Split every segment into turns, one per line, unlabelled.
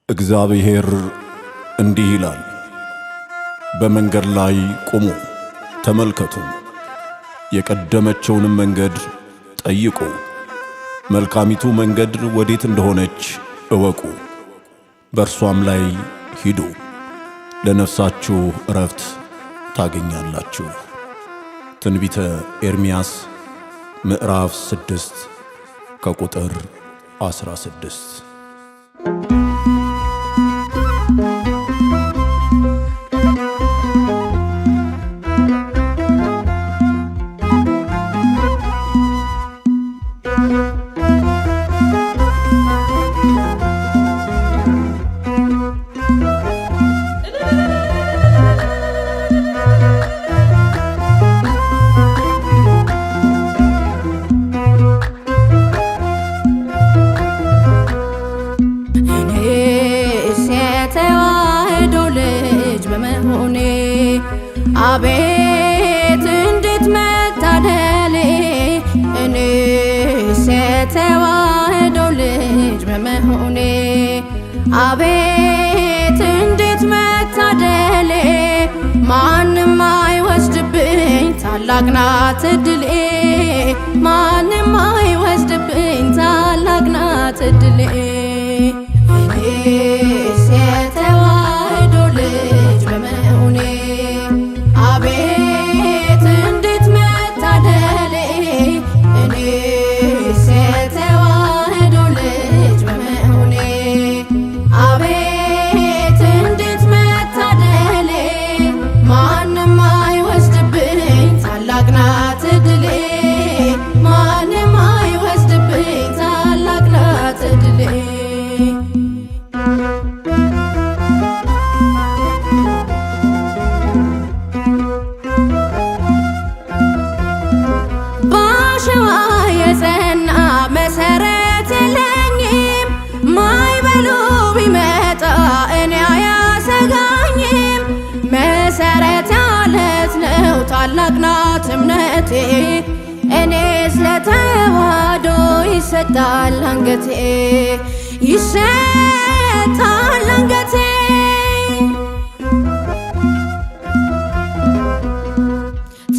እግዚአብሔር እንዲህ ይላል፣ በመንገድ ላይ ቁሙ ተመልከቱ፣ የቀደመችውንም መንገድ ጠይቁ፣ መልካሚቱ መንገድ ወዴት እንደሆነች እወቁ፣ በእርሷም ላይ ሂዱ፣ ለነፍሳችሁ ዕረፍት ታገኛላችሁ። ትንቢተ ኤርምያስ ምዕራፍ 6 ከቁጥር 16።
አቤት እንዴት መታደሌ! እኔስ የተዋሕዶ ልጅ በመሆኔ አቤት እንዴት መታደሌ! ማንም አይወስድብኝ ታላቅ ናት ዕድሌ፣ ማንም አይወስድብኝ ታላቅ ናት ዕድሌ። እኔስ የተዋሕዶ ልጅ በመሆኔ አቤት እንዴት መታደሌ! እኔስ የተዋሕዶ ልጅ በመሆኔ አቤት እንዴት መታደሌ! ማንም አይወስድብኝ ታላቅ ናት ዕድሌ፣ ማንም አይወስድብኝ ታላቅ ናት ዕድሌ። የጸና መሰረት የለኝም፣ ማይበሉ ቢመጣ እኔ አያሰጋኝም። መሰረት ያለት ነው ታላቅ ናት እምነቴ፣ እኔስ ለተዋሕዶ ይሰጣል አንገቴ፣ ይሰጣል አንገቴ።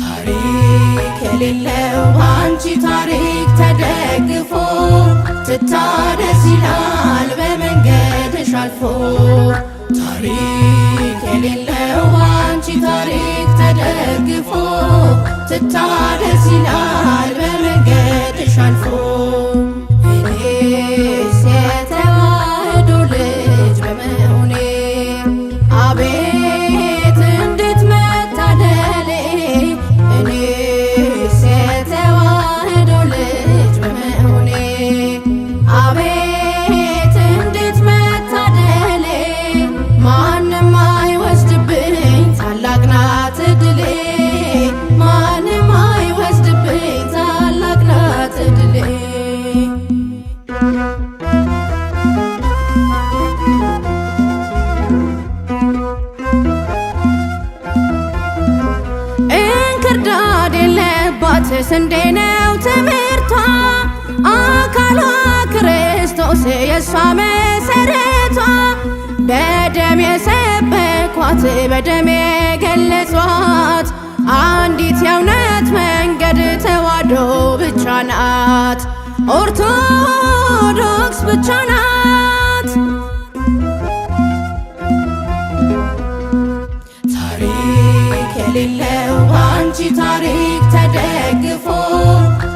ታሪክ የሌለው አንቺ ታሪክ ተደግፎ ትታደስ ይላል በመንገድሽ አልፎ። ታሪክ የሌለው አንቺ ታሪክ ተደግፎ ትታደስ ይላል በመንገድሽ አልፎ። እኔስ የተዋሕዶ ልጅ በመሆኔ አቤት እንዴት መታደሌ! እኔስ የተዋሕዶ ልጅ በመሆኔ አቤት እንዴት መታደሌ! ማንም አይወስድብኝ ታላቅ ናት ዕድሌ፣ ማንም አይወስድብኝ ታላቅ ናት ዕድሌ። እንክርዳድ የለባት ስንዴ ነው ትምህርቷ፣ አካሏ ክርስቶስ የእሷ መሰረቷ። በደም የሰበኳት በደም የገለጿት አንዲት የእውነት መንገድ ተዋሕዶ ብቻ ናት፣ ኦርቶዶክስ ብቻ ናት። ታሪክ የሌለው አንቺ ታሪክ ተደግፎ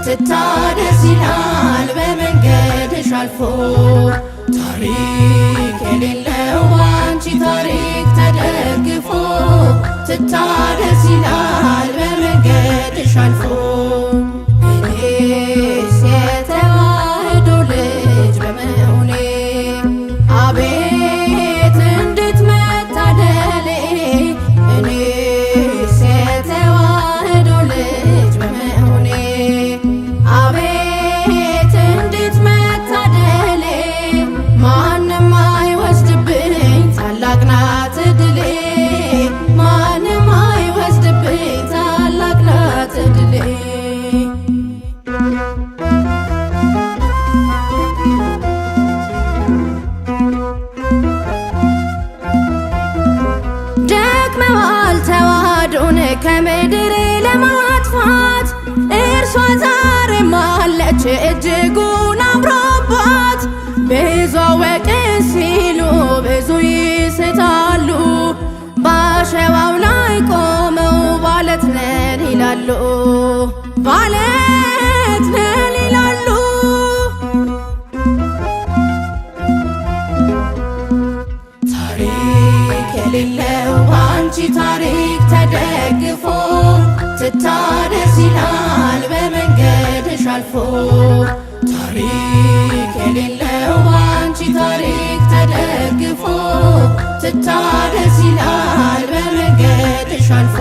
ትታደስ ይላል በመንገድሽ አልፎ። ታሪክ የሌለው አንቺ ታሪክ ተደግፎ ትታደስ ይላል በመንገድሽ አልፎ። እኔስ የተዋሕዶ ልጅ በመሆኔ አቤት እንዴት መታደሌ! እኔስ የተዋሕዶ ልጅ በመሆኔ አቤት እንዴት መታደሌ! ማንም አይወስድብኝ ታላቅ ናት ዕድሌ፣ ማንም አይወስድብኝ ከምድር ለማጥፋት እርሷ ዛሬም አለች እጅጉን አምሮባት። ብዙ አወቅን ሲሉ ብዙ ይስታሉ፣ በአሸዋው ላይ ቆመው ባለት ነን ይላሉ፣ ባለት ነን ይላሉ። ታሪክ የሌለው በአንቺ ታሪክ ተደግፎ ትታደስ ይላል በመንገድሽ አልፎ። ታሪክ የሌለው በአንቺ ታሪክ ተደግፎ ትታደስ ይላል በመንገድሽ አልፎ።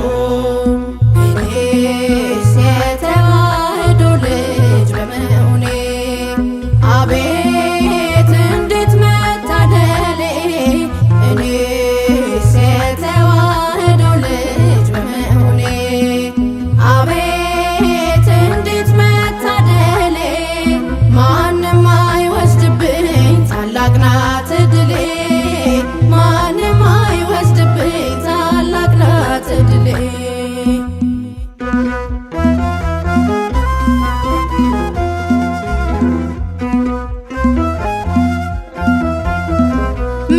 እኔስ የተዋህዶ ልጅ በመሆኔ አቤት እንዴት መታደሌ። እኔስ የተዋህዶ ልጅ በመሆኔ አቤት እንዴት መታደሌ። ማንም አይወስድብኝ ታላቅ ናት ዕድሌ፣ ማንም አይወስድብኝ ታላቅ ናት ዕድሌ።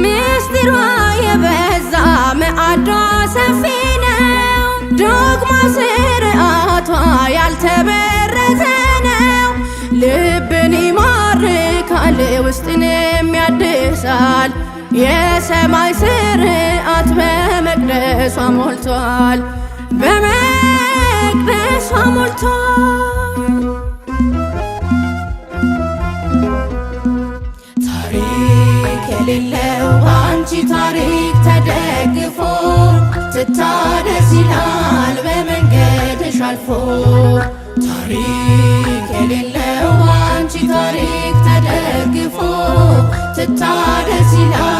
ምስጢሯ የበዛ መዓዷ ሰፊ ነው፣ ዶግማ ስርዓቷ ያልተበረዘ ነው። ልብን ይማርካል ውስጥንም ያድሳል፣ የሰማይ ስርዓት በመቅደሷ ሞልቷል፣ በመቅደሷ ሞልቷል። ታሪክ የሌለው በአንቺ ታሪክ ተደግፎ ትታደስ ይላል በመንገድሽ አልፎ። ታሪክ የሌለው በአንቺ ታሪክ ተደግፎ ትታደስ ይላል